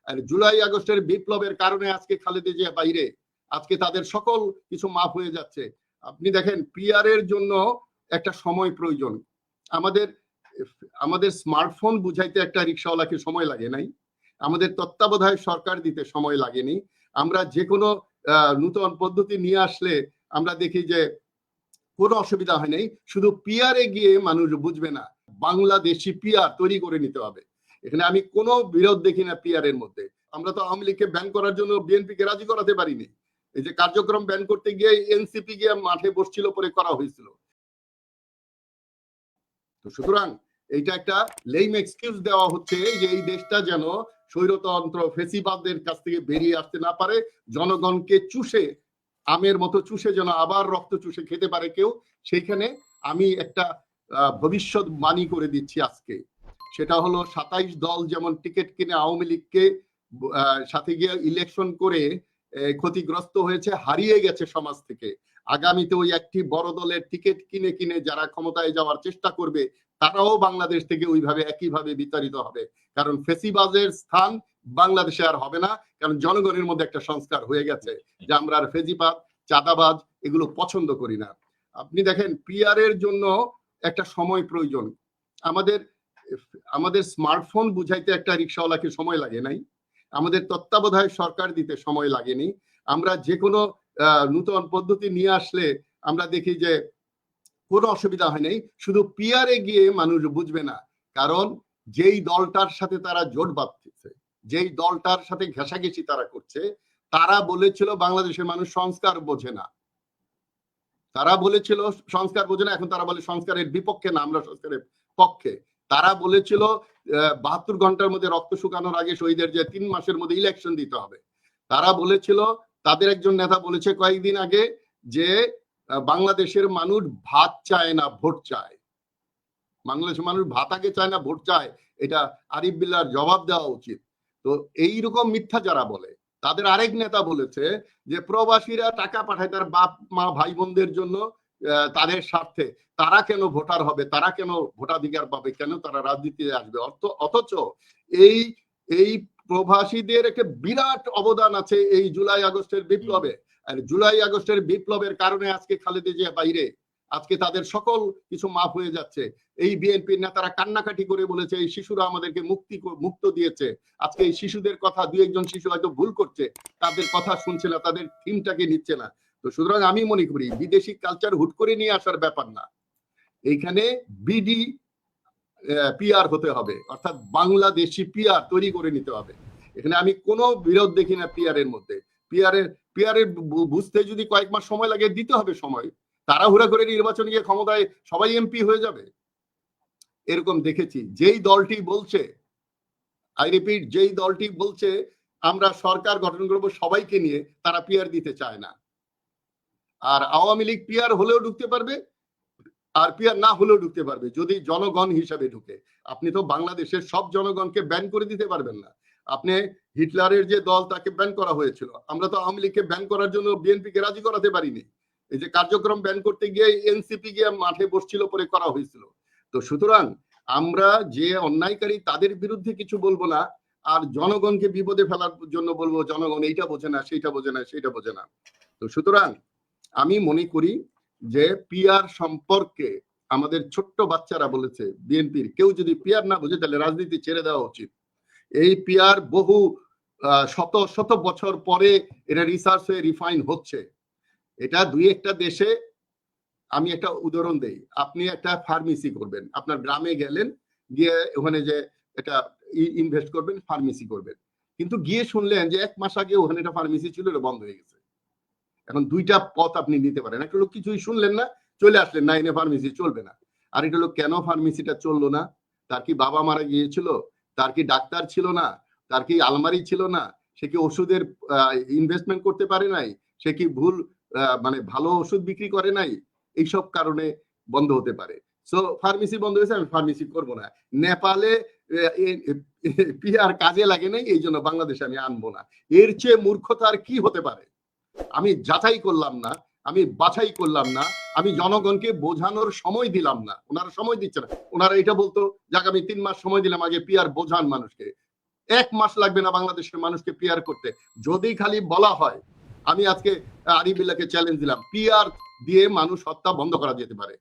আর জুলাই আগস্টের বিপ্লবের কারণে আজকে খালেদা জিয়া বাইরে, আজকে তাদের সকল কিছু মাফ হয়ে যাচ্ছে। আপনি দেখেন পিআর এর জন্য একটা সময় প্রয়োজন। আমাদের আমাদের স্মার্টফোন বুঝাইতে একটা রিক্সাওয়ালাকে সময় লাগে নাই, আমাদের তত্ত্বাবধায়ক সরকার দিতে সময় লাগেনি। আমরা যে কোনো নূতন পদ্ধতি নিয়ে আসলে আমরা দেখি যে কোনো অসুবিধা হয় নাই। শুধু পিআরে গিয়ে মানুষ বুঝবে না, বাংলাদেশি পিআর তৈরি করে নিতে হবে। এখানে আমি কোনো বিরোধ দেখি না পিআর এর মধ্যে। আমরা তো আওয়ামী লীগকে ব্যান করার জন্য বিএনপিকে রাজি করাতে পারিনি। এই যে কার্যক্রম ব্যান করতে গিয়ে এনসিপি গিয়ে মাঠে বসছিল, পরে করা হয়েছিল। তো সুতরাং এইটা একটা লেম এক্সকিউজ দেওয়া হচ্ছে যে এই দেশটা যেন স্বৈরতন্ত্র ফেসিবাদদের কাছ থেকে বেরিয়ে আসতে না পারে, জনগণকে চুষে আমের মতো চুষে যেন আবার রক্ত চুষে খেতে পারে কেউ। সেইখানে আমি একটা ভবিষ্যৎবাণী করে দিচ্ছি আজকে, সেটা হলো 27 দল যেমন টিকিট কিনে আওয়ামী লীগকে সাথে গিয়ে ইলেকশন করে ক্ষতিগ্রস্ত হয়েছে, হারিয়ে গেছে সমাজ থেকে। আগামীতে ওই একটি বড় দলের টিকিট কিনে কিনে যারা ক্ষমতায় যাওয়ার চেষ্টা করবে তারাও বাংলাদেশ থেকে ওইভাবে একইভাবে বিতাড়িত হবে। কারণ ফেসিবাজের স্থান বাংলাদেশে আর হবে না, কারণ জনগণের মধ্যে একটা সংস্কার হয়ে গেছে যে আমরা আর ফেসিবাদ চাঁদাবাজ এগুলো পছন্দ করি না। আপনি দেখেন পিআর এর জন্য একটা সময় প্রয়োজন। আমাদের স্মার্টফোন বুঝাইতে একটা রিক্সাওয়ালাকে সময় লাগে নাই, আমাদের তত্ত্বাবধায়ক সরকার দিতে সময় লাগেনি। আমরা যে কোনো নূতন পদ্ধতি নিয়ে আসলে আমরা দেখি যে কোনো অসুবিধা হয় নাই। শুধু পিআরে গিয়ে মানুষ বুঝবে না, কারণ যেই দলটার সাথে তারা জোট বাঁধতেছে, যেই দলটার সাথে ঘেঁষাঘেঁষি তারা করছে, তারা বলেছিল বাংলাদেশের মানুষ সংস্কার বোঝে না, তারা বলেছিল সংস্কার বোঝে না। এখন তারা বলে সংস্কারের বিপক্ষে না, আমরা সংস্কারের পক্ষে। তারা বলেছিল 72 ঘন্টার মধ্যে রক্ত শুকানোর আগে শহীদের যে 3 মাসের মধ্যে ইলেকশন দিতে হবে। তারা বলেছিল, তাদের একজন নেতা বলেছে কয়েকদিন আগে যে বাংলাদেশের মানুষ ভাত চায় না, ভোট চায়। বাংলাদেশের মানুষ ভাত আগে চায় না, ভোট চায়। এটা আরিফ বিল্লাহর জবাব দেওয়া উচিত। তো এইরকম মিথ্যা যারা বলে, তাদের আরেক নেতা বলেছে যে প্রবাসীরা টাকা পাঠায় তার বাপ মা ভাই বোনদের জন্য, তাদের স্বার্থে। তারা কেন ভোটার হবে, তারা কেন ভোটাধিকার পাবে, কেন তারা রাজনীতিতে আসবে? অথচ এই এই প্রবাসীদের একটা বিরাট অবদান আছে এই জুলাই আগস্টের বিপ্লবে। আর জুলাই আগস্টের বিপ্লবের কারণে আজকে খালেদা জিয়া বাইরে, আজকে তাদের সকল কিছু মাফ হয়ে যাচ্ছে। এই বিএনপির নেতারা কান্নাকাটি করে বলেছে এই শিশুরা আমাদেরকে মুক্ত দিয়েছে। আজকে এই শিশুদের কথা, দুই একজন শিশু হয়তো ভুল করছে, তাদের কথা শুনছে না, তাদের থিমটাকে নিচ্ছে না। তো সুতরাং আমি মনে করি বিদেশি কালচার হুট করে নিয়ে আসার ব্যাপার না, এইখানে বিডি পিআর হতে হবে, অর্থাৎ বাংলাদেশি পিআর তৈরি করে নিতে হবে। এখানে আমি কোনো বিরোধ দেখি না পিআর এর মধ্যে। পিআর এর বুঝতে যদি কয়েক মাস সময় লাগে, দিতে হবে সময়। তাড়াহুড়া করে নির্বাচনে গিয়ে ক্ষমতায় সবাই এমপি হয়ে যাবে এরকম দেখেছি। যেই দলটি বলছে, আই রিপিট, যেই দলটি বলছে আমরা সরকার গঠন করব সবাইকে নিয়ে, তারা পিআর দিতে চায় না। আর আওয়ামী লীগ পিআর হলেও ঢুকতে পারবে, আর পিআর না হলেও ঢুকতে পারবে যদি জনগণ হিসাবে ঢুকে। আপনি তো বাংলাদেশের সব জনগণকে ব্যান করে দিতে পারবেন না। আপনি হিটলারের যে দল তাকে ব্যান করা হয়েছিল, আমরা তো আওয়ামী লীগকে ব্যান করার জন্য বিএনপিকে রাজি করাতে পারিনি। এই যে কার্যক্রম ব্যান করতে গিয়ে এনসিপি গিয়ে মাঠে বসছিল, পরে করা হয়েছিল। তো সুতরাং আমরা যে অন্যায়কারী তাদের বিরুদ্ধে কিছু বলবো না, আর জনগণকে বিপদে ফেলার জন্য বলবো জনগণ এইটা বোঝে না, সেইটা বোঝে না, সেইটা বোঝে না। তো সুতরাং আমি মনে করি যে পিআর সম্পর্কে আমাদের ছোট্ট বাচ্চারা বলেছে, বিএনপির কেউ যদি পিআর না বুঝে তাহলে রাজনীতি ছেড়ে দেওয়া উচিত। এই পিআর বহু শত শত বছর পরে এটা রিসার্চ হয়ে রিফাইন হচ্ছে। এটা দুই একটা দেশে, আমি একটা উদাহরণ দেই, আপনি একটা ফার্মেসি করবেন, আপনার গ্রামে গেলেন, গিয়ে ওখানে যে এটা ইনভেস্ট করবেন, ফার্মেসি করবেন, কিন্তু গিয়ে শুনলেন যে 1 মাস আগে ওখানে একটা ফার্মেসি ছিল, এটা বন্ধ হয়ে গেছে। এখন দুইটা পথ আপনি নিতে পারেন। একটা লোক কিছুই শুনলেন না, চলে আসলেন, না এনে ফার্মেসি চলবে না। আর একটা লোক কেন ফার্মেসিটা চললো না? তার কি বাবা মারা গিয়েছিল? তার কি ডাক্তার ছিল না? তার কি আলমারি ছিল না? সে কি ওষুধের ইনভেস্টমেন্ট করতে পারে নাই? সে কি ভুল মানে ভালো ওষুধ বিক্রি করে নাই? এইসব কারণে বন্ধ হতে পারে। সো ফার্মেসি বন্ধ হয়েছে, আমি ফার্মেসি করবো না। নেপালে পিআর কাজে লাগে নাই, এই জন্য বাংলাদেশে আমি আনবো না। এর চেয়ে মূর্খতা আর কি হতে পারে? আমি যাচাই করলাম না, আমি বাছাই করলাম না, আমি জনগণকে বোঝানোর সময় দিলাম না। ওনারা সময় দিচ্ছে না। ওনারা এটা বলতো যে আগামী 3 মাস সময় দিলাম, আগে পিআর বোঝান মানুষকে। 1 মাস লাগবে না বাংলাদেশের মানুষকে পিআর করতে। যদি খালি বলা হয়, আমি আজকে আরিফ বিল্লাহকে চ্যালেঞ্জ দিলাম, পিআর দিয়ে মানুষ হত্যা বন্ধ করা যেতে পারে।